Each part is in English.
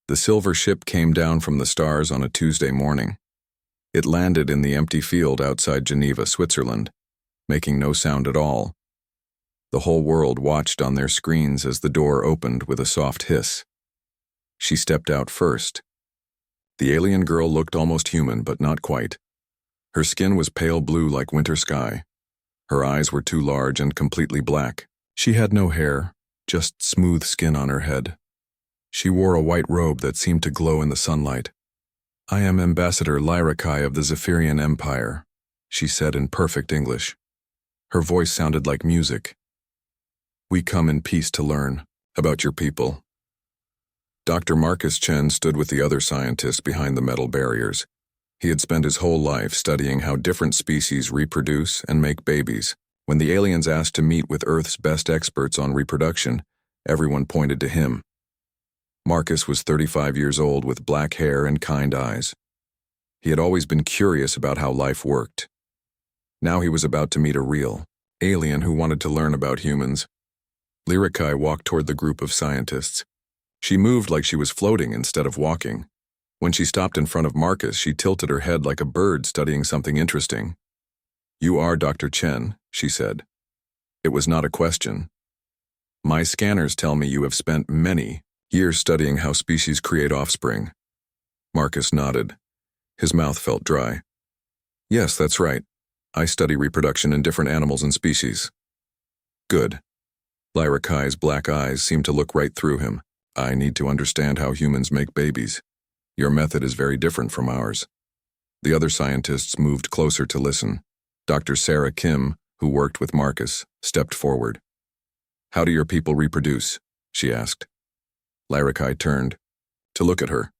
The silver ship came down from the stars on a Tuesday morning. It landed in the empty field outside Geneva, Switzerland, making no sound at all. The whole world watched on their screens as the door opened with a soft hiss. She stepped out first. The alien girl looked almost human, but not quite. Her skin was pale blue like winter sky. Her eyes were too large and completely black. She had no hair, just smooth skin on her head. She wore a white robe that seemed to glow in the sunlight. "I am Ambassador Lyrakai of the Zephyrian Empire," she said in perfect English. Her voice sounded like music. "We come in peace to learn about your people." Dr. Marcus Chen stood with the other scientists behind the metal barriers. He had spent his whole life studying how different species reproduce and make babies. When the aliens asked to meet with Earth's best experts on reproduction, everyone pointed to him. Marcus was 35 years old with black hair and kind eyes. He had always been curious about how life worked. Now he was about to meet a real alien who wanted to learn about humans. Lyrakai walked toward the group of scientists. She moved like she was floating instead of walking. When she stopped in front of Marcus, she tilted her head like a bird studying something interesting. "You are Dr. Chen," she said. It was not a question. "My scanners tell me you have spent many years studying how species create offspring." Marcus nodded. His mouth felt dry. "Yes, that's right. I study reproduction in different animals and species." "Good." Lyrakai's black eyes seemed to look right through him. "I need to understand how humans make babies. Your method is very different from ours." The other scientists moved closer to listen. Dr. Sarah Kim, who worked with Marcus, stepped forward. "How do your people reproduce?" she asked. Lyrakai turned to look at her.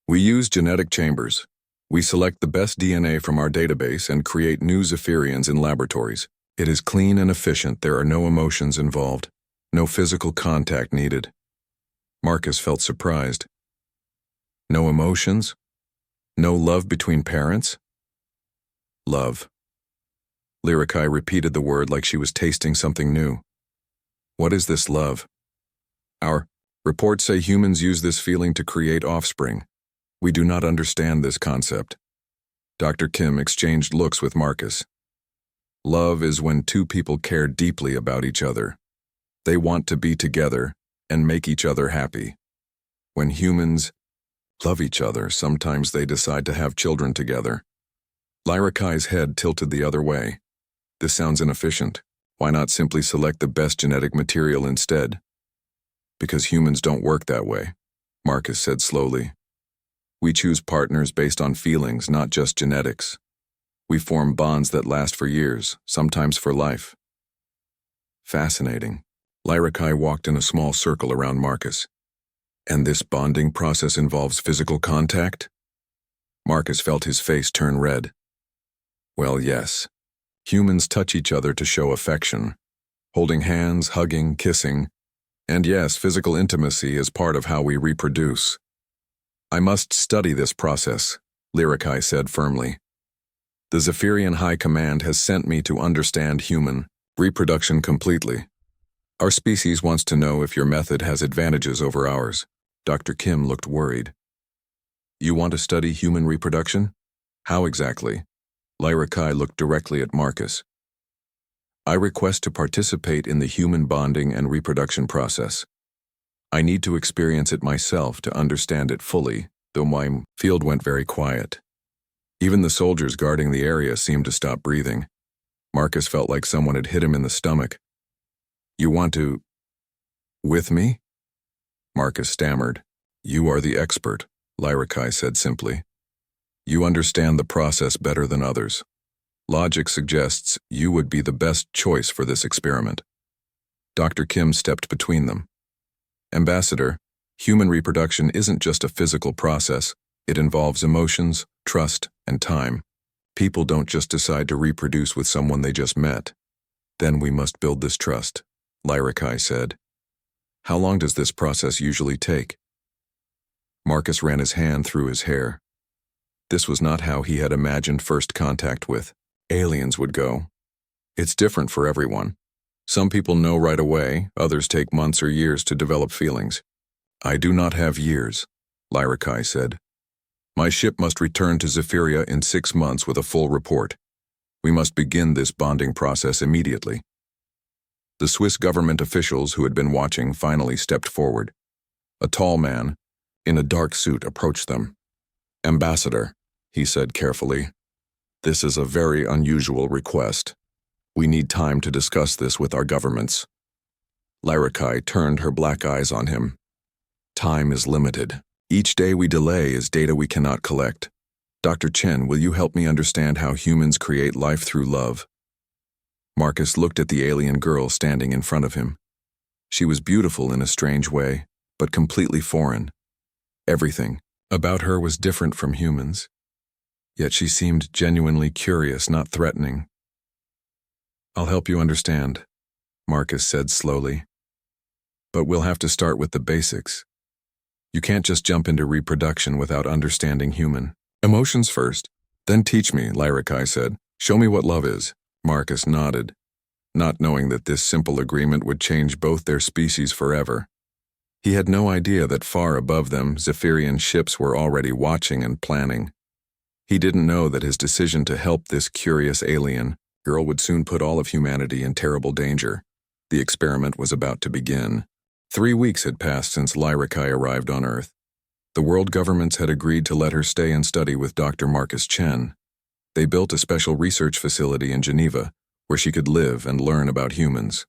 "We use genetic chambers. We select the best DNA from our database and create new Zephyrians in laboratories. It is clean and efficient. There are no emotions involved. No physical contact needed." Marcus felt surprised. "No emotions? No love between parents?" "Love." Lyrakai repeated the word like she was tasting something new. "What is this love?" "Our reports say humans use this feeling to create offspring. We do not understand this concept." Dr. Kim exchanged looks with Marcus. "Love is when two people care deeply about each other. They want to be together and make each other happy. When humans love each other, sometimes they decide to have children together." Lyrakai's head tilted the other way. "This sounds inefficient. Why not simply select the best genetic material instead?" "Because humans don't work that way," Marcus said slowly. "We choose partners based on feelings, not just genetics. We form bonds that last for years, sometimes for life." "Fascinating." Lyrakai walked in a small circle around Marcus. "And this bonding process involves physical contact?" Marcus felt his face turn red. "Well, yes. Humans touch each other to show affection. Holding hands, hugging, kissing. And yes, physical intimacy is part of how we reproduce." "I must study this process," Lyrakai said firmly. "The Zephyrian High Command has sent me to understand human reproduction completely. Our species wants to know if your method has advantages over ours." Dr. Kim looked worried. "You want to study human reproduction? How exactly?" Lyrakai looked directly at Marcus. "I request to participate in the human bonding and reproduction process. I need to experience it myself to understand it fully," though my field went very quiet. Even the soldiers guarding the area seemed to stop breathing. Marcus felt like someone had hit him in the stomach. "You want to with me?" Marcus stammered. "You are the expert," Lyrakai said simply. "You understand the process better than others. Logic suggests you would be the best choice for this experiment." Dr. Kim stepped between them. "Ambassador, human reproduction isn't just a physical process. It involves emotions, trust, and time. People don't just decide to reproduce with someone they just met. Then we must build this trust," Lyrakai said. "How long does this process usually take?" Marcus ran his hand through his hair. This was not how he had imagined first contact with aliens would go. It's different for everyone. Some people know right away, others take months or years to develop feelings. "I do not have years," Lyrakai said. My ship must return to Zephyria in 6 months with a full report. We must begin this bonding process immediately. The Swiss government officials who had been watching finally stepped forward. A tall man, in a dark suit, approached them. Ambassador, he said carefully, this is a very unusual request. We need time to discuss this with our governments. Lyrakai turned her black eyes on him. Time is limited. Each day we delay is data we cannot collect. Dr. Chen, will you help me understand how humans create life through love? Marcus looked at the alien girl standing in front of him. She was beautiful in a strange way, but completely foreign. Everything about her was different from humans. Yet she seemed genuinely curious, not threatening. I'll help you understand, Marcus said slowly. But we'll have to start with the basics. You can't just jump into reproduction without understanding human emotions first. Then teach me, Lyrakai said. Show me what love is. Marcus nodded, not knowing that this simple agreement would change both their species forever. He had no idea that far above them, Zephyrian ships were already watching and planning. He didn't know that his decision to help this curious alien girl would soon put all of humanity in terrible danger. The experiment was about to begin. 3 weeks had passed since Lyrakai arrived on Earth. The world governments had agreed to let her stay and study with Dr. Marcus Chen. They built a special research facility in Geneva where she could live and learn about humans.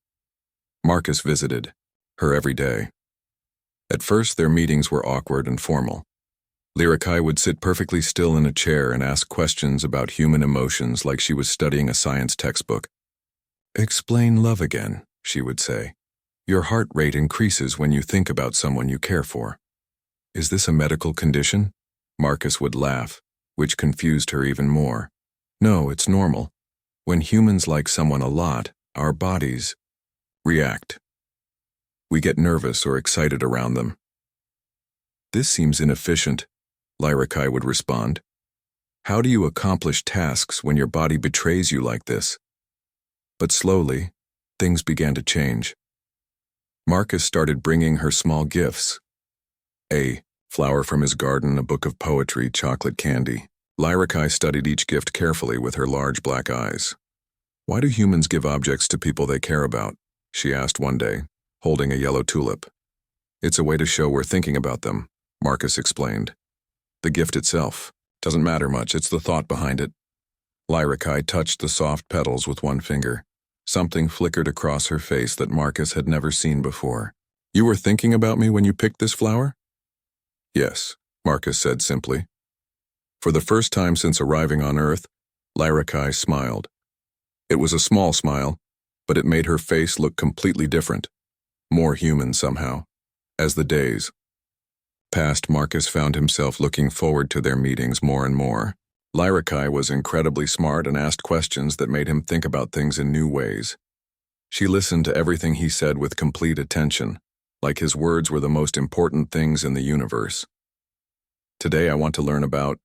Marcus visited her every day. At first, their meetings were awkward and formal. Lyrakai would sit perfectly still in a chair and ask questions about human emotions like she was studying a science textbook. Explain love again, she would say. Your heart rate increases when you think about someone you care for. Is this a medical condition? Marcus would laugh, which confused her even more. No, it's normal. When humans like someone a lot, our bodies react. We get nervous or excited around them. This seems inefficient, Lyrakai would respond. How do you accomplish tasks when your body betrays you like this? But slowly, things began to change. Marcus started bringing her small gifts. A flower from his garden, a book of poetry, chocolate candy. Lyrakai studied each gift carefully with her large black eyes. Why do humans give objects to people they care about? She asked one day, holding a yellow tulip. It's a way to show we're thinking about them, Marcus explained. The gift itself doesn't matter much, it's the thought behind it. Lyrakai touched the soft petals with one finger. Something flickered across her face that Marcus had never seen before. You were thinking about me when you picked this flower? Yes, Marcus said simply. For the first time since arriving on Earth, Lyrakai smiled. It was a small smile, but it made her face look completely different, more human somehow. As the days passed, Marcus found himself looking forward to their meetings more and more. Lyrakai was incredibly smart and asked questions that made him think about things in new ways. She listened to everything he said with complete attention, like his words were the most important things in the universe. Today I want to learn about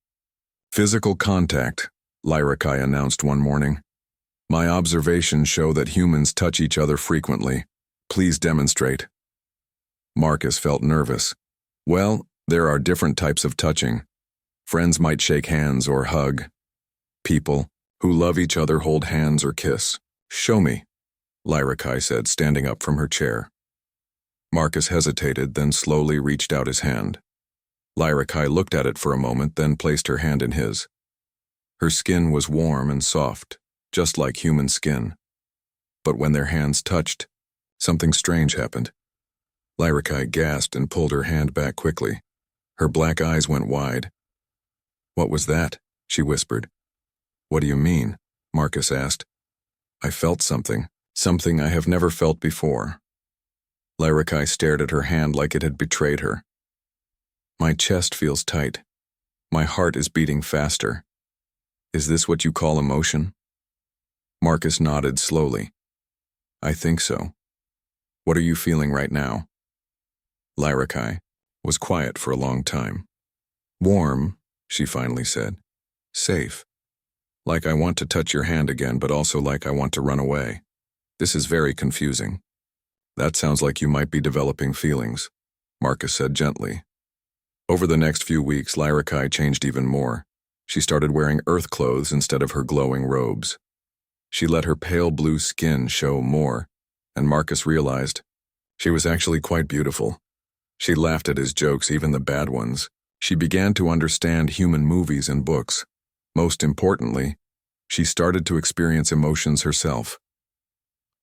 physical contact, Lyrakai announced one morning. My observations show that humans touch each other frequently. Please demonstrate. Marcus felt nervous. Well, there are different types of touching. Friends might shake hands or hug. People who love each other hold hands or kiss. Show me, Lyrakai said, standing up from her chair. Marcus hesitated, then slowly reached out his hand. Lyrakai looked at it for a moment, then placed her hand in his. Her skin was warm and soft, just like human skin. But when their hands touched, something strange happened. Lyrakai gasped and pulled her hand back quickly. Her black eyes went wide. What was that? She whispered. What do you mean? Marcus asked. I felt something I have never felt before. Lyrakai stared at her hand like it had betrayed her. My chest feels tight. My heart is beating faster. Is this what you call emotion? Marcus nodded slowly. I think so. What are you feeling right now? Lyrakai was quiet for a long time. Warm, she finally said. Safe. Like I want to touch your hand again, but also like I want to run away. This is very confusing. That sounds like you might be developing feelings, Marcus said gently. Over the next few weeks, Lyrakai changed even more. She started wearing earth clothes instead of her glowing robes. She let her pale blue skin show more, and Marcus realized she was actually quite beautiful. She laughed at his jokes, even the bad ones. She began to understand human movies and books. Most importantly, she started to experience emotions herself.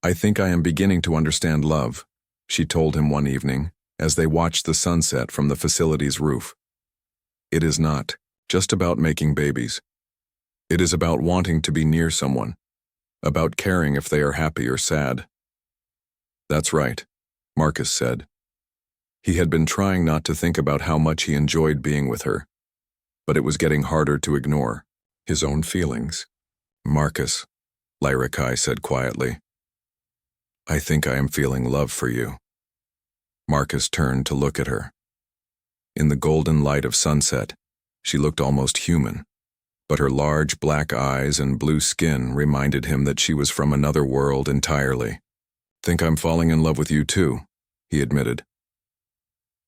"I think I am beginning to understand love," she told him one evening, as they watched the sunset from the facility's roof. "It is not just about making babies. It is about wanting to be near someone, about caring if they are happy or sad." "That's right," Marcus said. He had been trying not to think about how much he enjoyed being with her, but it was getting harder to ignore his own feelings. "Marcus," Lyrakai said quietly, "I think I am feeling love for you." Marcus turned to look at her. In the golden light of sunset, she looked almost human, but her large black eyes and blue skin reminded him that she was from another world entirely. "Think I'm falling in love with you too," he admitted.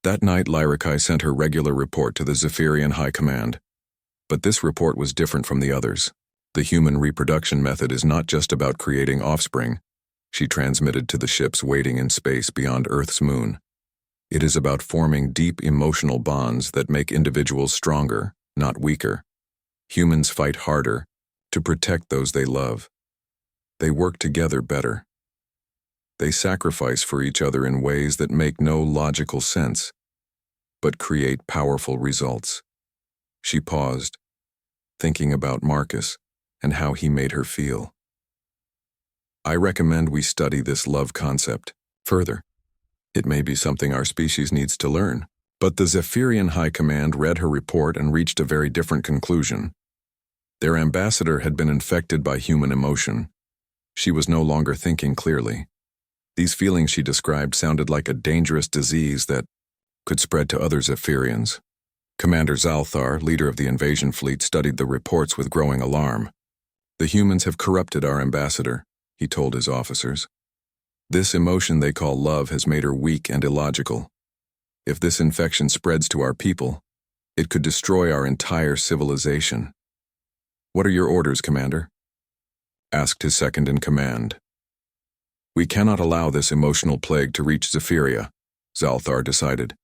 That night, Lyrakai sent her regular report to the Zephyrian High Command. But this report was different from the others. "The human reproduction method is not just about creating offspring," she transmitted to the ships waiting in space beyond Earth's moon. "It is about forming deep emotional bonds that make individuals stronger, not weaker. Humans fight harder to protect those they love. They work together better. They sacrifice for each other in ways that make no logical sense, but create powerful results." She paused, thinking about Marcus and how he made her feel. "I recommend we study this love concept further. It may be something our species needs to learn." But the Zephyrian High Command read her report and reached a very different conclusion. Their ambassador had been infected by human emotion. She was no longer thinking clearly. These feelings she described sounded like a dangerous disease that could spread to other Zephyrians. Commander Zalthar, leader of the invasion fleet, studied the reports with growing alarm. "The humans have corrupted our ambassador," he told his officers. "This emotion they call love has made her weak and illogical. If this infection spreads to our people, it could destroy our entire civilization." "What are your orders, Commander?" asked his second-in-command. "We cannot allow this emotional plague to reach Zephyria," Zalthar decided.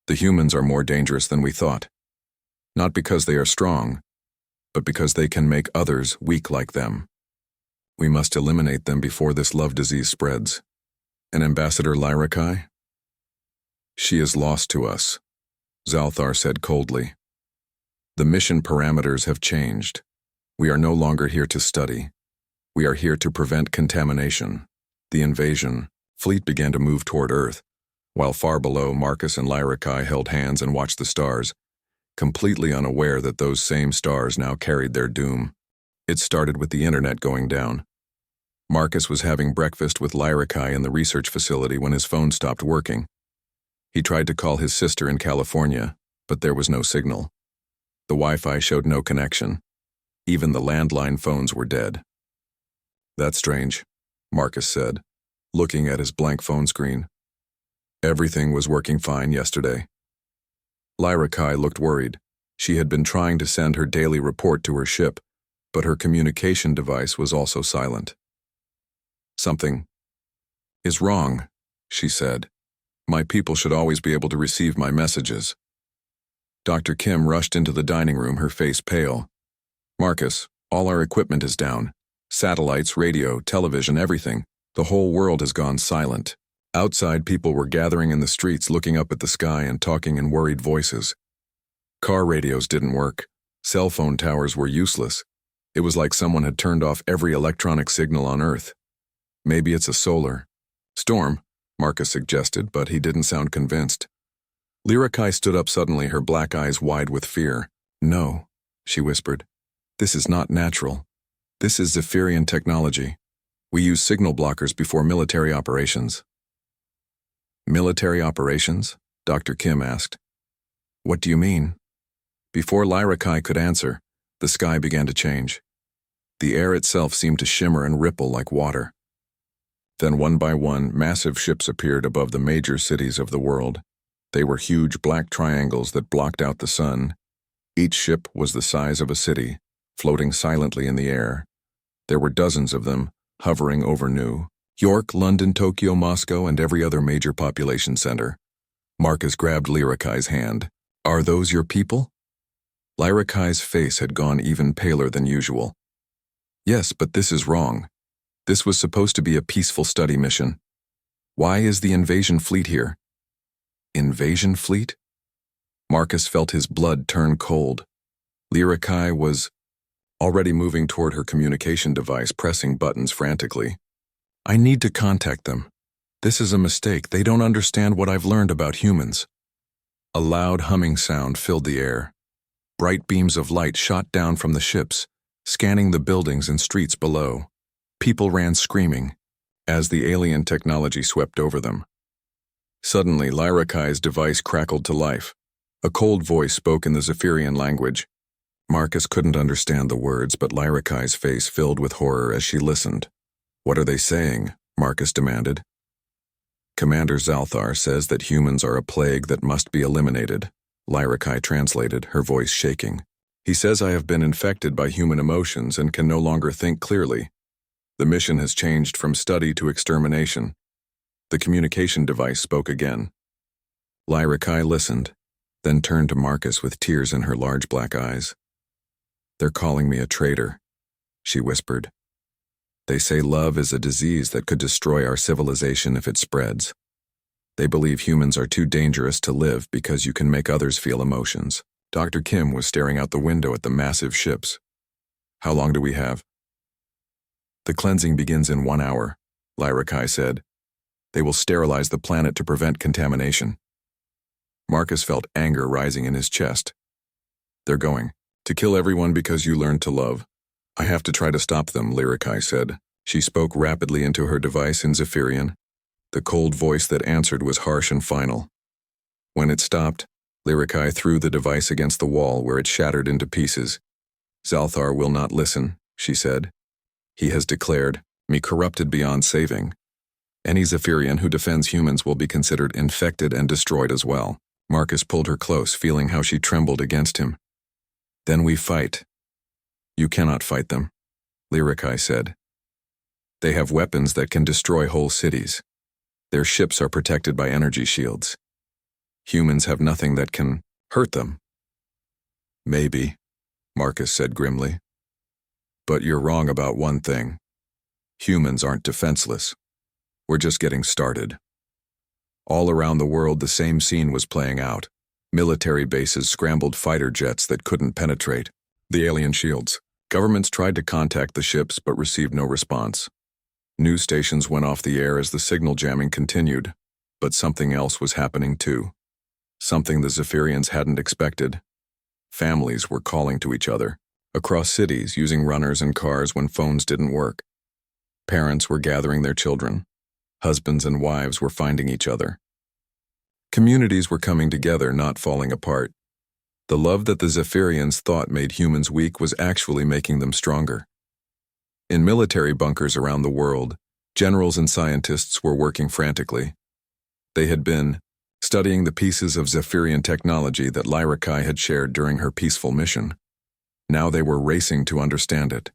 "The humans are more dangerous than we thought. Not because they are strong, but because they can make others weak like them. We must eliminate them before this love disease spreads." "And Ambassador Lyrakai?" "She is lost to us," Zalthar said coldly. "The mission parameters have changed. We are no longer here to study. We are here to prevent contamination." The invasion fleet began to move toward Earth, while far below, Marcus and Lyrakai held hands and watched the stars, completely unaware that those same stars now carried their doom. It started with the internet going down. Marcus was having breakfast with Lyrakai in the research facility when his phone stopped working. He tried to call his sister in California, but there was no signal. The Wi-Fi showed no connection. Even the landline phones were dead. "That's strange," Marcus said, looking at his blank phone screen. "Everything was working fine yesterday." Lyrakai looked worried. She had been trying to send her daily report to her ship, but her communication device was also silent. "Something is wrong," she said. "My people should always be able to receive my messages." Dr. Kim rushed into the dining room, her face pale. "Marcus, all our equipment is down. Satellites, radio, television, everything. The whole world has gone silent." Outside, people were gathering in the streets, looking up at the sky and talking in worried voices. Car radios didn't work. Cell phone towers were useless. It was like someone had turned off every electronic signal on Earth. "Maybe it's a solar storm," Marcus suggested, but he didn't sound convinced. Lyrakai stood up suddenly, her black eyes wide with fear. "No," she whispered. "This is not natural. This is Zephyrian technology. We use signal blockers before military operations." "Military operations?" Dr. Kim asked. "What do you mean?" Before Lyrakai could answer, the sky began to change. The air itself seemed to shimmer and ripple like water. Then one by one, massive ships appeared above the major cities of the world. They were huge black triangles that blocked out the sun. Each ship was the size of a city, floating silently in the air. There were dozens of them, hovering over New York, London, Tokyo, Moscow, and every other major population center. Marcus grabbed Lyrakai's hand. "Are those your people?" Lyrakai's face had gone even paler than usual. "Yes, but this is wrong. This was supposed to be a peaceful study mission. Why is the invasion fleet here?" Invasion fleet? Marcus felt his blood turn cold. Lyrakai was already moving toward her communication device, pressing buttons frantically. "I need to contact them. This is a mistake. They don't understand what I've learned about humans." A loud humming sound filled the air. Bright beams of light shot down from the ships, scanning the buildings and streets below. People ran screaming as the alien technology swept over them. Suddenly, Lyrakai's device crackled to life. A cold voice spoke in the Zephyrian language. Marcus couldn't understand the words, but Lyrakai's face filled with horror as she listened. "What are they saying?" Marcus demanded. "Commander Zalthar says that humans are a plague that must be eliminated," Lyrakai translated, her voice shaking. "He says I have been infected by human emotions and can no longer think clearly. The mission has changed from study to extermination." The communication device spoke again. Lyrakai listened, then turned to Marcus with tears in her large black eyes. "They're calling me a traitor," she whispered. "They say love is a disease that could destroy our civilization if it spreads. They believe humans are too dangerous to live because you can make others feel emotions." Dr. Kim was staring out the window at the massive ships. "How long do we have?" "The cleansing begins in 1 hour," Lyrakai said. "They will sterilize the planet to prevent contamination." Marcus felt anger rising in his chest. "They're going to kill everyone because you learned to love. I have to try to stop them," Lyrakai said. She spoke rapidly into her device in Zephyrian. The cold voice that answered was harsh and final. When it stopped, Lyrakai threw the device against the wall where it shattered into pieces. "Zalthar will not listen," she said. "He has declared me corrupted beyond saving. Any Zephyrian who defends humans will be considered infected and destroyed as well." Marcus pulled her close, feeling how she trembled against him. "Then we fight." "You cannot fight them," Lyrakai said. "They have weapons that can destroy whole cities. Their ships are protected by energy shields. Humans have nothing that can hurt them." "Maybe," Marcus said grimly. "But you're wrong about one thing. Humans aren't defenseless. We're just getting started." All around the world, the same scene was playing out. Military bases scrambled fighter jets that couldn't penetrate the alien shields. Governments tried to contact the ships but received no response. News stations went off the air as the signal jamming continued, but something else was happening too. Something the Zephyrians hadn't expected. Families were calling to each other across cities using runners and cars when phones didn't work. Parents were gathering their children. Husbands and wives were finding each other. Communities were coming together, not falling apart. The love that the Zephyrians thought made humans weak was actually making them stronger. In military bunkers around the world, generals and scientists were working frantically. They had been studying the pieces of Zephyrian technology that Lyrakai had shared during her peaceful mission. Now they were racing to understand it,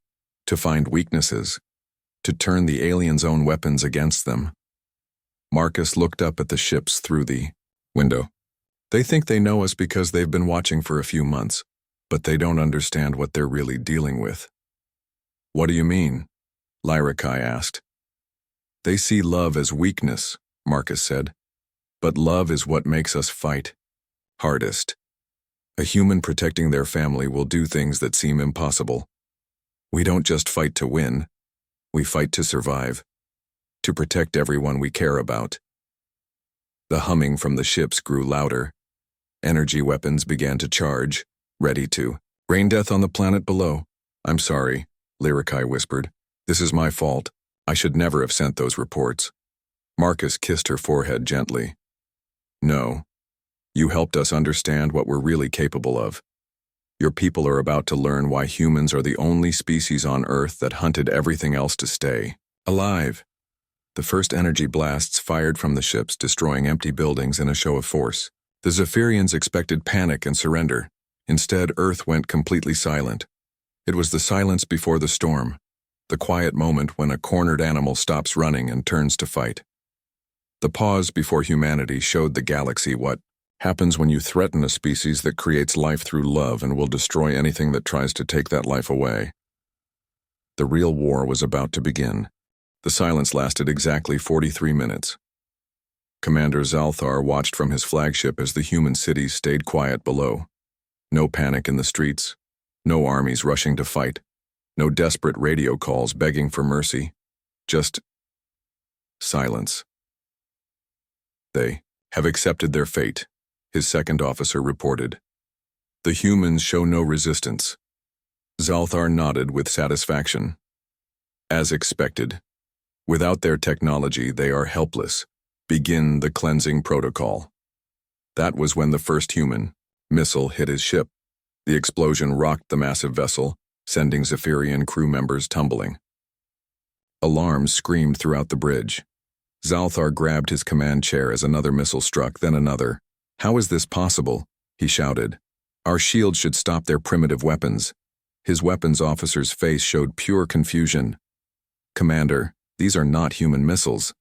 to find weaknesses, to turn the aliens' own weapons against them. Marcus looked up at the ships through the window. "They think they know us because they've been watching for a few months, but they don't understand what they're really dealing with." "What do you mean?" Lyrakai asked. "They see love as weakness," Marcus said. "But love is what makes us fight hardest. A human protecting their family will do things that seem impossible. We don't just fight to win. We fight to survive, to protect everyone we care about." The humming from the ships grew louder. Energy weapons began to charge, ready to rain death on the planet below. "I'm sorry," Lyrakai whispered. "This is my fault. I should never have sent those reports." Marcus kissed her forehead gently. "No. You helped us understand what we're really capable of. Your people are about to learn why humans are the only species on Earth that hunted everything else to stay alive." The first energy blasts fired from the ships, destroying empty buildings in a show of force. The Zephyrians expected panic and surrender. Instead, Earth went completely silent. It was the silence before the storm, the quiet moment when a cornered animal stops running and turns to fight. The pause before humanity showed the galaxy what happens when you threaten a species that creates life through love and will destroy anything that tries to take that life away. The real war was about to begin. The silence lasted exactly 43 minutes. Commander Zalthar watched from his flagship as the human cities stayed quiet below. No panic in the streets, no armies rushing to fight, no desperate radio calls begging for mercy, just silence. They have accepted their fate, his second officer reported. The humans show no resistance. Zalthar nodded with satisfaction. As expected. Without their technology, they are helpless. Begin the cleansing protocol. That was when the first human missile hit his ship. The explosion rocked the massive vessel, sending Zephyrian crew members tumbling. Alarms screamed throughout the bridge. Zalthar grabbed his command chair as another missile struck, then another. "How is this possible?" he shouted. "Our shields should stop their primitive weapons." His weapons officer's face showed pure confusion. "Commander, these are not human missiles.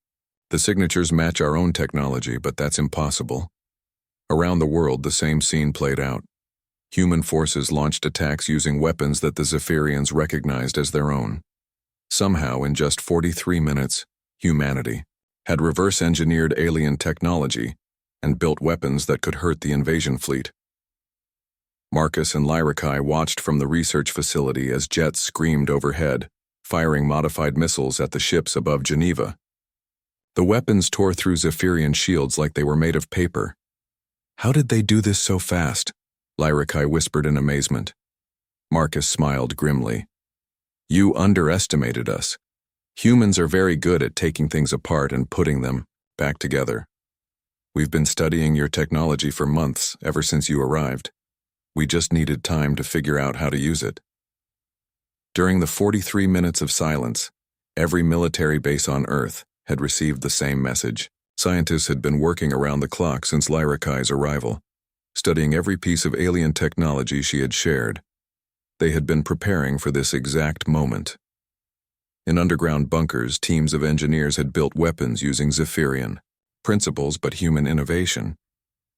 The signatures match our own technology, but that's impossible." Around the world, the same scene played out. Human forces launched attacks using weapons that the Zephyrians recognized as their own. Somehow, in just 43 minutes, humanity had reverse-engineered alien technology and built weapons that could hurt the invasion fleet. Marcus and Lyrakai watched from the research facility as jets screamed overhead, firing modified missiles at the ships above Geneva. The weapons tore through Zephyrian shields like they were made of paper. "How did they do this so fast?" Lyrakai whispered in amazement. Marcus smiled grimly. "You underestimated us. Humans are very good at taking things apart and putting them back together. We've been studying your technology for months, ever since you arrived. We just needed time to figure out how to use it." During the 43 minutes of silence, every military base on Earth had received the same message. Scientists had been working around the clock since Lyrakai's arrival, studying every piece of alien technology she had shared. They had been preparing for this exact moment. In underground bunkers, teams of engineers had built weapons using Zephyrian principles but human innovation.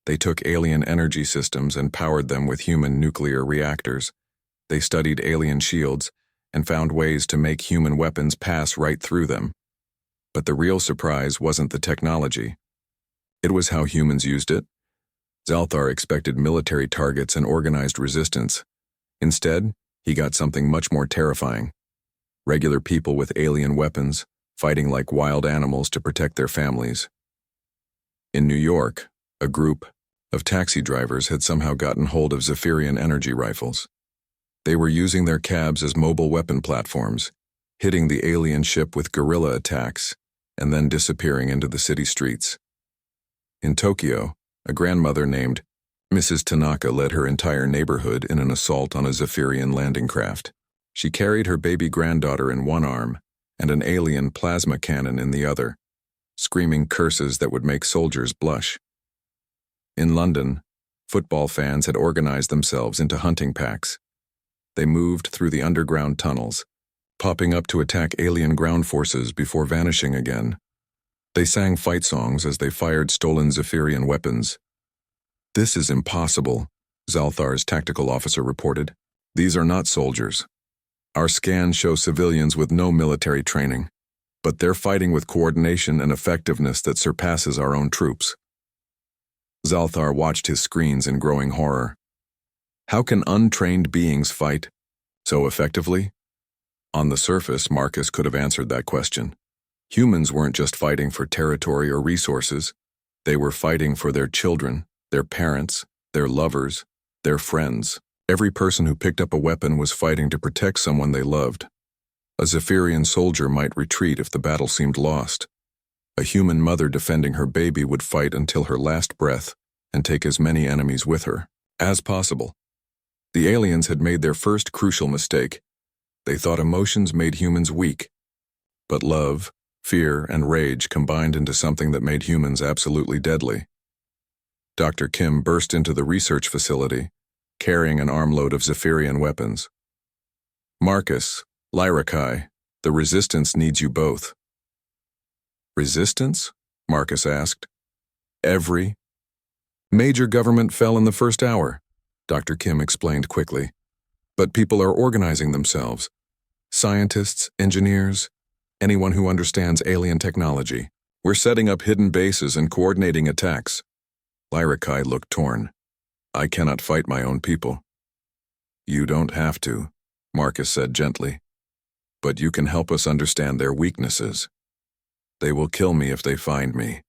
They took alien energy systems and powered them with human nuclear reactors. They studied alien shields and found ways to make human weapons pass right through them. But the real surprise wasn't the technology. It was how humans used it. Zalthar expected military targets and organized resistance. Instead, he got something much more terrifying. Regular people with alien weapons, fighting like wild animals to protect their families. In New York, a group of taxi drivers had somehow gotten hold of Zephyrian energy rifles. They were using their cabs as mobile weapon platforms, hitting the alien ship with guerrilla attacks, and then disappearing into the city streets. In Tokyo, a grandmother named Mrs. Tanaka led her entire neighborhood in an assault on a Zephyrian landing craft. She carried her baby granddaughter in one arm and an alien plasma cannon in the other, screaming curses that would make soldiers blush. In London, football fans had organized themselves into hunting packs. They moved through the underground tunnels, popping up to attack alien ground forces before vanishing again. They sang fight songs as they fired stolen Zephyrian weapons. "This is impossible," Zalthar's tactical officer reported. "These are not soldiers. Our scans show civilians with no military training, but they're fighting with coordination and effectiveness that surpasses our own troops." Zalthar watched his screens in growing horror. How can untrained beings fight so effectively? On the surface, Marcus could have answered that question. Humans weren't just fighting for territory or resources. They were fighting for their children, their parents, their lovers, their friends. Every person who picked up a weapon was fighting to protect someone they loved. A Zephyrian soldier might retreat if the battle seemed lost. A human mother defending her baby would fight until her last breath and take as many enemies with her as possible. The aliens had made their first crucial mistake. They thought emotions made humans weak. But love, fear, and rage combined into something that made humans absolutely deadly. Dr. Kim burst into the research facility, carrying an armload of Zephyrian weapons. Marcus, Lyrakai, the Resistance needs you both. Resistance? Marcus asked. Every major government fell in the first hour, Dr. Kim explained quickly. But people are organizing themselves. Scientists, engineers, anyone who understands alien technology. We're setting up hidden bases and coordinating attacks. Lyrakai looked torn. I cannot fight my own people. You don't have to, Marcus said gently. But you can help us understand their weaknesses. They will kill me if they find me,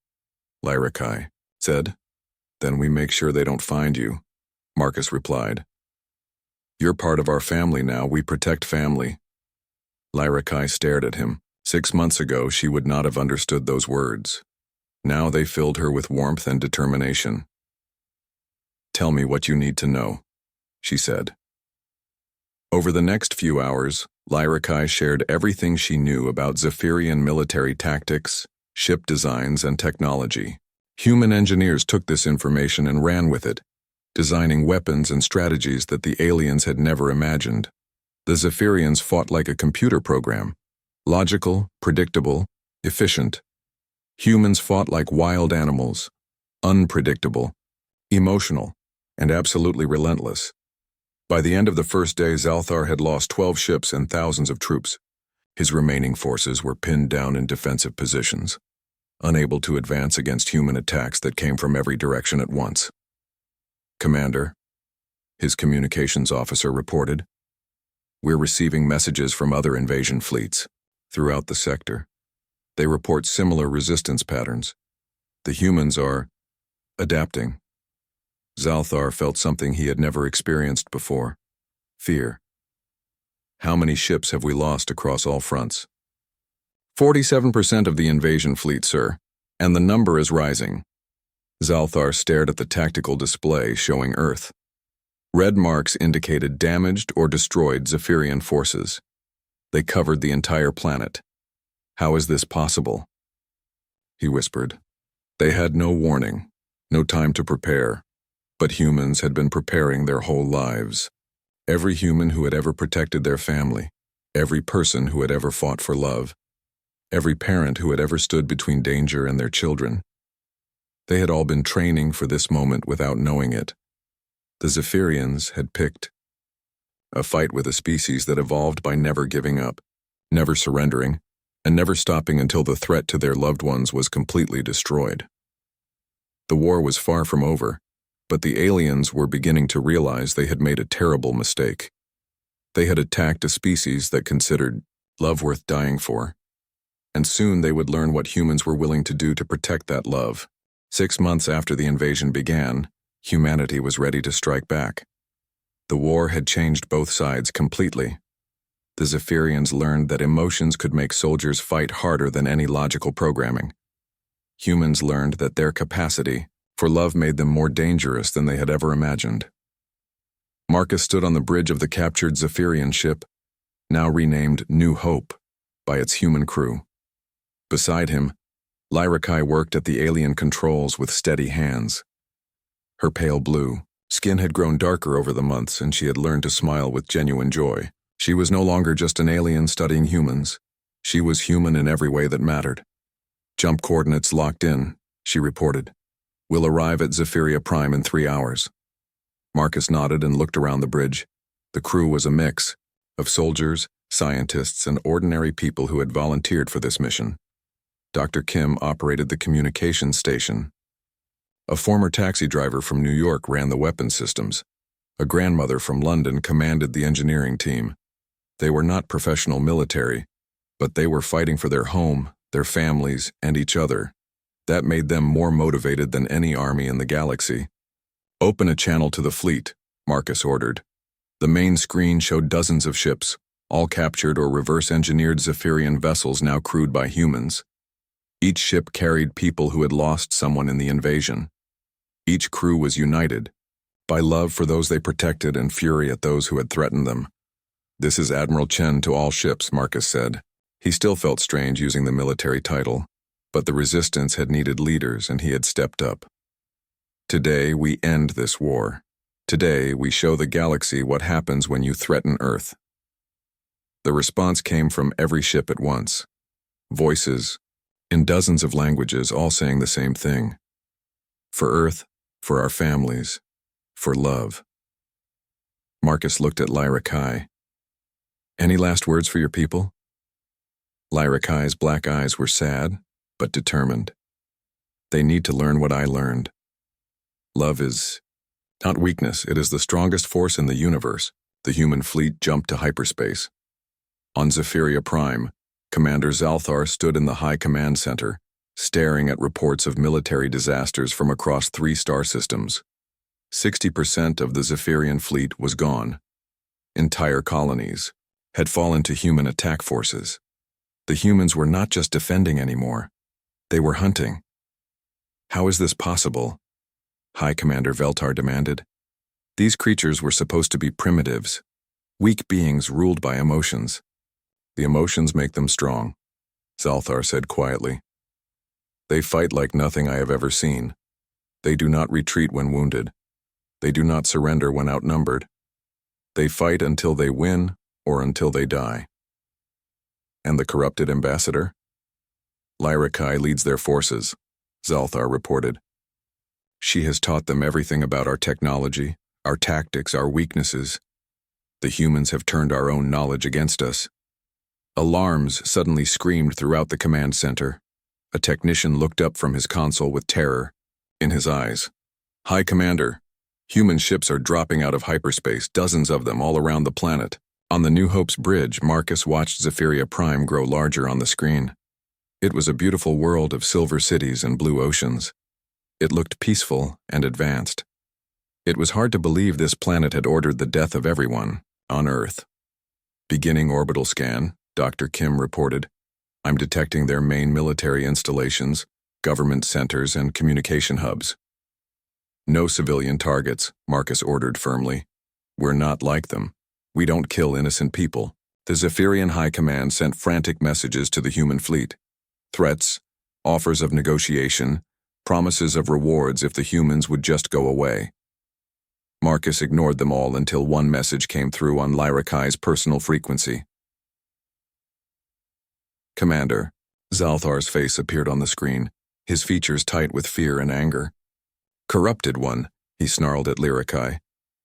Lyrakai said. Then we make sure they don't find you, Marcus replied. You're part of our family now, we protect family. Lyrakai stared at him. 6 months ago, she would not have understood those words. Now they filled her with warmth and determination. Tell me what you need to know, she said. Over the next few hours, Lyrakai shared everything she knew about Zephyrian military tactics, ship designs, and technology. Human engineers took this information and ran with it, designing weapons and strategies that the aliens had never imagined. The Zephyrians fought like a computer program, logical, predictable, efficient. Humans fought like wild animals, unpredictable, emotional, and absolutely relentless. By the end of the first day, Zalthar had lost 12 ships and thousands of troops. His remaining forces were pinned down in defensive positions, unable to advance against human attacks that came from every direction at once. Commander, his communications officer reported, we're receiving messages from other invasion fleets throughout the sector. They report similar resistance patterns. The humans are adapting. Zalthar felt something he had never experienced before. Fear. How many ships have we lost across all fronts? 47% of the invasion fleet, sir, and the number is rising. Zalthar stared at the tactical display showing Earth. Red marks indicated damaged or destroyed Zephyrian forces. They covered the entire planet. How is this possible? He whispered. They had no warning, no time to prepare. But humans had been preparing their whole lives. Every human who had ever protected their family, every person who had ever fought for love, every parent who had ever stood between danger and their children. They had all been training for this moment without knowing it. The Zephyrians had picked a fight with a species that evolved by never giving up, never surrendering, and never stopping until the threat to their loved ones was completely destroyed. The war was far from over, but the aliens were beginning to realize they had made a terrible mistake. They had attacked a species that considered love worth dying for, and soon they would learn what humans were willing to do to protect that love. 6 months after the invasion began, humanity was ready to strike back. The war had changed both sides completely. The Zephyrians learned that emotions could make soldiers fight harder than any logical programming. Humans learned that their capacity for love made them more dangerous than they had ever imagined. Marcus stood on the bridge of the captured Zephyrian ship, now renamed New Hope, by its human crew. Beside him, Lyrakai worked at the alien controls with steady hands. Her pale blue skin had grown darker over the months, and she had learned to smile with genuine joy. She was no longer just an alien studying humans. She was human in every way that mattered. Jump coordinates locked in, she reported. We'll arrive at Zephyria Prime in 3 hours. Marcus nodded and looked around the bridge. The crew was a mix of soldiers, scientists, and ordinary people who had volunteered for this mission. Dr. Kim operated the communications station. A former taxi driver from New York ran the weapons systems. A grandmother from London commanded the engineering team. They were not professional military, but they were fighting for their home, their families, and each other. That made them more motivated than any army in the galaxy. Open a channel to the fleet, Marcus ordered. The main screen showed dozens of ships, all captured or reverse-engineered Zephyrian vessels now crewed by humans. Each ship carried people who had lost someone in the invasion. Each crew was united by love for those they protected and fury at those who had threatened them. This is Admiral Chen to all ships, Marcus said. He still felt strange using the military title, but the resistance had needed leaders and he had stepped up. Today, we end this war. Today, we show the galaxy what happens when you threaten Earth. The response came from every ship at once. Voices, in dozens of languages, all saying the same thing. For Earth, for our families, for love. Marcus looked at Lyra Kai. Any last words for your people? Lyra Kai's black eyes were sad, but determined. They need to learn what I learned. Love is not weakness, it is the strongest force in the universe. The human fleet jumped to hyperspace. On Zephyria Prime, Commander Zalthar stood in the High Command Center, staring at reports of military disasters from across 3 star systems. 60% of the Zephyrian fleet was gone. Entire colonies had fallen to human attack forces. The humans were not just defending anymore. They were hunting. How is this possible? High Commander Veltar demanded. These creatures were supposed to be primitives, weak beings ruled by emotions. The emotions make them strong, Zalthar said quietly. They fight like nothing I have ever seen. They do not retreat when wounded. They do not surrender when outnumbered. They fight until they win or until they die. And the corrupted ambassador? Lyra Kai leads their forces, Zalthar reported. She has taught them everything about our technology, our tactics, our weaknesses. The humans have turned our own knowledge against us. Alarms suddenly screamed throughout the command center. A technician looked up from his console with terror in his eyes. High Commander, human ships are dropping out of hyperspace, dozens of them all around the planet. On the New Hope's bridge, Marcus watched Zephyria Prime grow larger on the screen. It was a beautiful world of silver cities and blue oceans. It looked peaceful and advanced. It was hard to believe this planet had ordered the death of everyone on Earth. Beginning orbital scan, Dr. Kim reported. I'm detecting their main military installations, government centers, and communication hubs. No civilian targets, Marcus ordered firmly. We're not like them. We don't kill innocent people. The Zephyrian High Command sent frantic messages to the human fleet. Threats, offers of negotiation, promises of rewards if the humans would just go away. Marcus ignored them all until one message came through on Lyra Kai's personal frequency. Commander, Zalthar's face appeared on the screen, his features tight with fear and anger. Corrupted one, he snarled at Lyra Kai.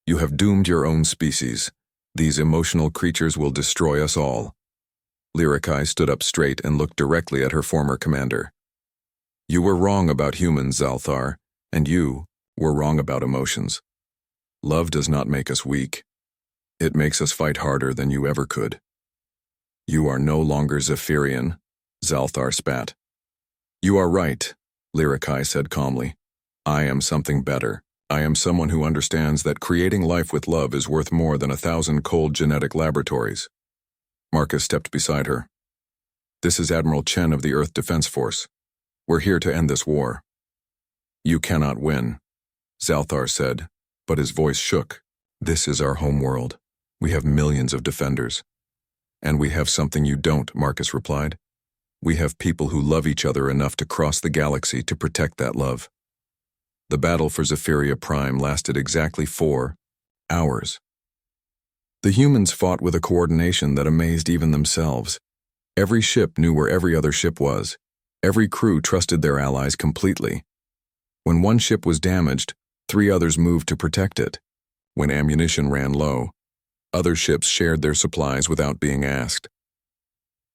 You have doomed your own species. These emotional creatures will destroy us all. Lyra Kai stood up straight and looked directly at her former commander. You were wrong about humans, Zalthar, and you were wrong about emotions. Love does not make us weak. It makes us fight harder than you ever could. You are no longer Zephyrian, Zalthar spat. You are right, Lyra Kai said calmly. I am something better. I am someone who understands that creating life with love is worth more than 1,000 cold genetic laboratories. Marcus stepped beside her. This is Admiral Chen of the Earth Defense Force. We're here to end this war. You cannot win, Zalthar said, but his voice shook. This is our home world. We have millions of defenders. And we have something you don't, Marcus replied. We have people who love each other enough to cross the galaxy to protect that love. The battle for Zephyria Prime lasted exactly 4 hours. The humans fought with a coordination that amazed even themselves. Every ship knew where every other ship was. Every crew trusted their allies completely. When one ship was damaged, 3 others moved to protect it. When ammunition ran low, other ships shared their supplies without being asked.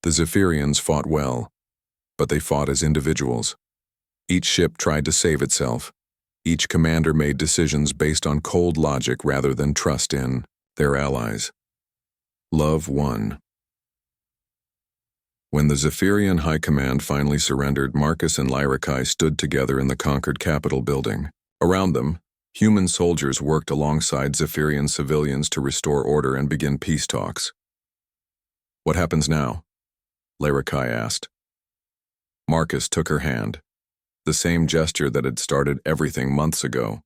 The Zephyrians fought well, but they fought as individuals. Each ship tried to save itself. Each commander made decisions based on cold logic rather than trust in their allies. Love won. When the Zephyrian High Command finally surrendered, Marcus and Lyra Kai stood together in the conquered Capitol building. Around them, human soldiers worked alongside Zephyrian civilians to restore order and begin peace talks. What happens now? Lyra Kai asked. Marcus took her hand, the same gesture that had started everything months ago.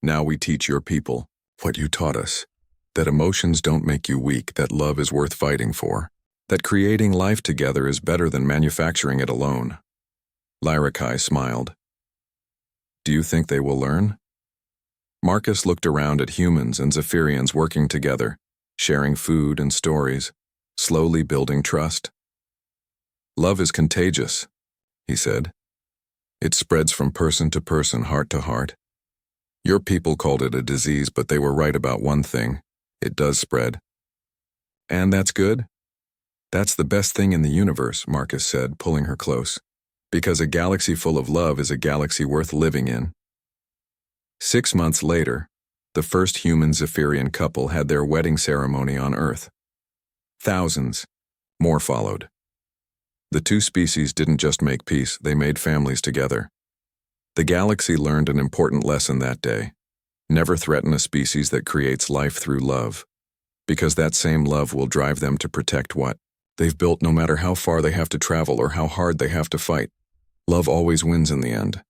Now we teach your people what you taught us, that emotions don't make you weak, that love is worth fighting for, that creating life together is better than manufacturing it alone. Lyra Kai smiled. Do you think they will learn? Marcus looked around at humans and Zephyrians working together, sharing food and stories, slowly building trust. Love is contagious, he said. It spreads from person to person, heart to heart. Your people called it a disease, but they were right about one thing. It does spread. And that's good? That's the best thing in the universe, Marcus said, pulling her close. Because a galaxy full of love is a galaxy worth living in. 6 months later, the first human Zephyrian couple had their wedding ceremony on Earth. Thousands more followed. The two species didn't just make peace, they made families together. The galaxy learned an important lesson that day. Never threaten a species that creates life through love, because that same love will drive them to protect what they've built, no matter how far they have to travel or how hard they have to fight. Love always wins in the end.